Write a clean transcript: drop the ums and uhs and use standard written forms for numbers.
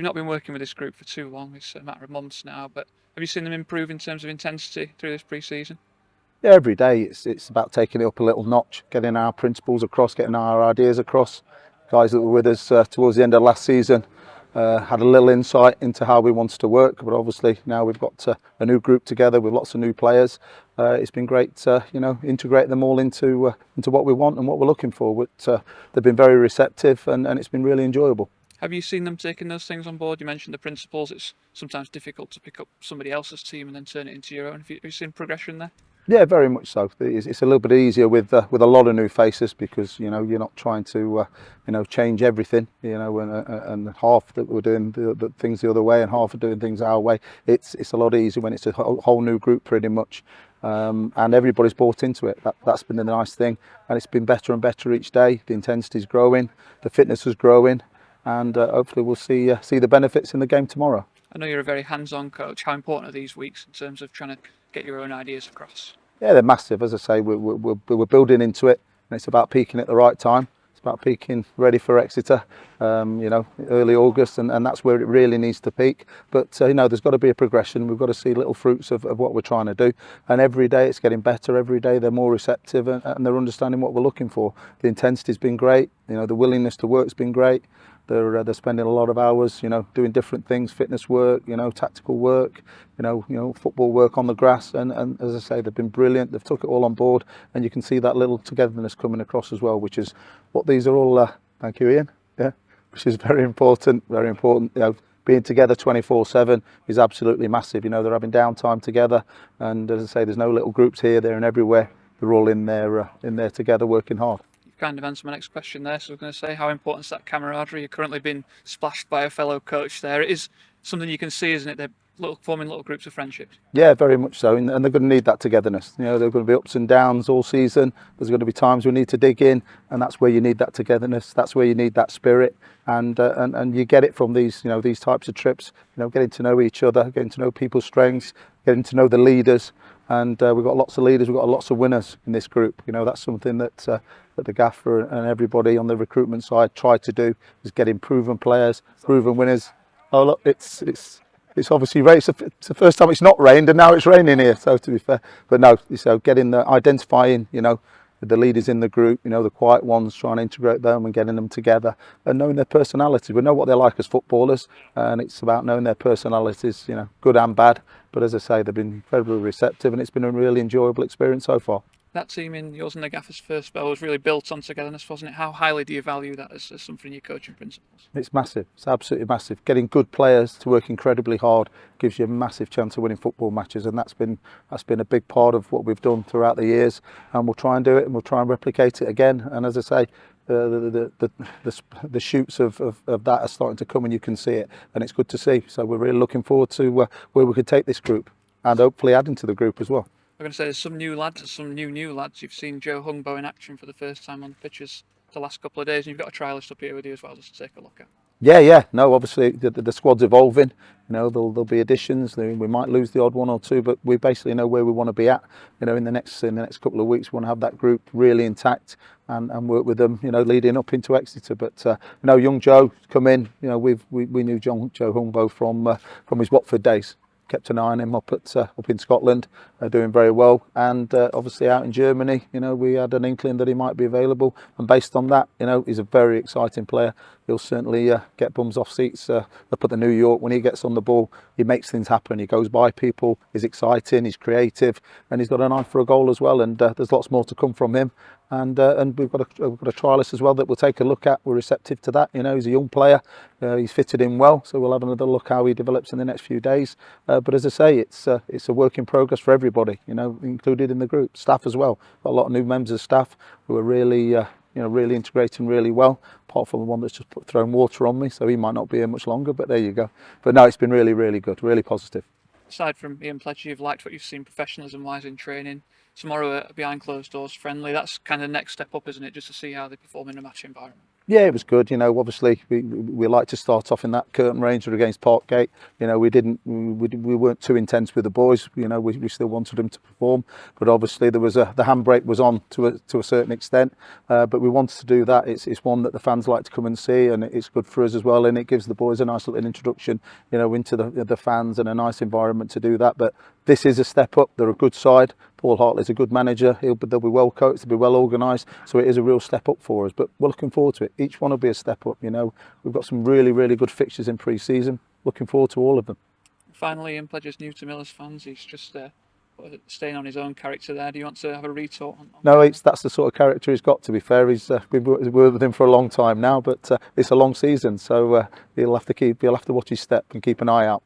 You've not been working with this group for too long, it's a matter of months now, but have you seen them improve in terms of intensity through this pre-season? Yeah, every day it's about taking it up a little notch, getting our principles across, getting our ideas across. Guys that were with us towards the end of last season had a little insight into how we wanted to work, but obviously now we've got a new group together with lots of new players. It's been great to integrate them all into what we want and what we're looking for. But they've been very receptive, and it's been really enjoyable. Have you seen them taking those things on board? You mentioned the principles. It's sometimes difficult to pick up somebody else's team and then turn it into your own. Have you seen progression there? Yeah, very much so. It's a little bit easier with a lot of new faces because you're not trying to change everything. And half that we're doing the things the other way and half are doing things our way. It's a lot easier when it's a whole new group pretty much, and everybody's bought into it. That's been the nice thing, and it's been better and better each day. The intensity's growing, the fitness is growing, and hopefully we'll see the benefits in the game tomorrow. I know you're a very hands-on coach. How important are these weeks in terms of trying to get your own ideas across? Yeah, they're massive. As I say, we're building into it, and it's about peaking at the right time. It's about peaking ready for Exeter, early August, and that's where it really needs to peak. But there's got to be a progression. We've got to see little fruits of what we're trying to do, and every day it's getting better. Every day they're more receptive, and they're understanding what we're looking for. The intensity's been great. The willingness to work's been great. They're spending a lot of hours, doing different things, fitness work, tactical work, football work on the grass. And as I say, they've been brilliant. They've took it all on board, and you can see that little togetherness coming across as well, which is what these are all. Thank you, Ian. Yeah, which is very important. Very important. Being together 24/7 is absolutely massive. They're having downtime together, and as I say, there's no little groups here, there, and everywhere. They're all in there together, working hard. Kind of answered my next question there. So I was going to say, how important is that camaraderie? You're currently being splashed by a fellow coach there. It is something you can see, isn't it? They're forming little groups of friendships. Yeah, very much so, and they're going to need that togetherness. There are going to be ups and downs all season. There's going to be times we need to dig in, and that's where you need that togetherness. That's where you need that spirit, and you get it from these types of trips. Getting to know each other, getting to know people's strengths, getting to know the leaders, and we've got lots of leaders. We've got lots of winners in this group. That's something that the gaffer and everybody on the recruitment side try to do, is getting proven players, proven winners. Oh look, it's obviously rained. It's the first time it's not rained, and now it's raining here. So to be fair, but no, so identifying, the leaders in the group, the quiet ones, trying to integrate them and getting them together, and knowing their personalities. We know what they're like as footballers, and it's about knowing their personalities, good and bad. But as I say, they've been incredibly receptive, and it's been a really enjoyable experience so far. That team in yours and the gaffer's first spell was really built on togetherness, wasn't it? How highly do you value that as something in your coaching principles? It's massive. It's absolutely massive. Getting good players to work incredibly hard gives you a massive chance of winning football matches, and that's been a big part of what we've done throughout the years. And we'll try and do it, and we'll try and replicate it again. And as I say, the shoots of that are starting to come, and you can see it, and it's good to see. So we're really looking forward to where we could take this group, and hopefully adding to the group as well. I'm going to say there's some new lads, some new lads. You've seen Joe Hungbo in action for the first time on the pitches the last couple of days, and you've got a trialist up here with you as well, just to take a look at. Yeah. No, obviously the squad's evolving. There'll be additions. We might lose the odd one or two, but we basically know where we want to be at. In the next couple of weeks, we want to have that group really intact and work with them. Leading up into Exeter. But young Joe come in. We knew Joe Hungbo from his Watford days. Kept an eye on him up in Scotland, doing very well, and obviously out in Germany, we had an inkling that he might be available, and based on that, he's a very exciting player. He'll certainly get bums off seats up at the New York. When he gets on the ball, he makes things happen. He goes by people. He's exciting. He's creative, and he's got an eye for a goal as well. And there's lots more to come from him. And we've got a trialist as well that we'll take a look at. We're receptive to that. He's a young player. He's fitted in well, so we'll have another look how he develops in the next few days. But as I say, it's a work in progress for everybody. Included in the group, staff as well. Got a lot of new members of staff who are really really integrating really well. Apart from the one that's just thrown water on me, so he might not be here much longer. But there you go. But no, it's been really, really good, really positive. Aside from Ian Pledger, you've liked what you've seen professionalism-wise in training. Tomorrow, behind closed doors, friendly. That's kind of the next step up, isn't it? Just to see how they perform in a match environment. Yeah, it was good. Obviously we like to start off in that curtain ranger against Parkgate. We weren't too intense with the boys. We still wanted them to perform, but obviously there was the handbrake was on to a certain extent. But we wanted to do that. It's one that the fans like to come and see, and it's good for us as well. And it gives the boys a nice little introduction, into the fans, and a nice environment to do that. But this is a step up. They're a good side. Paul Hartley's a good manager. They'll be well coached, they'll be well organised. So it is a real step up for us. But we're looking forward to it. Each one will be a step up. We've got some really, really good fixtures in pre-season. Looking forward to all of them. Finally, Ian Pledger's new to Millers fans. He's just staying on his own character there. Do you want to have a retort on No, that's the sort of character he's got. To be fair, we've worked with him for a long time now, but it's a long season, so he'll have to watch his step and keep an eye out.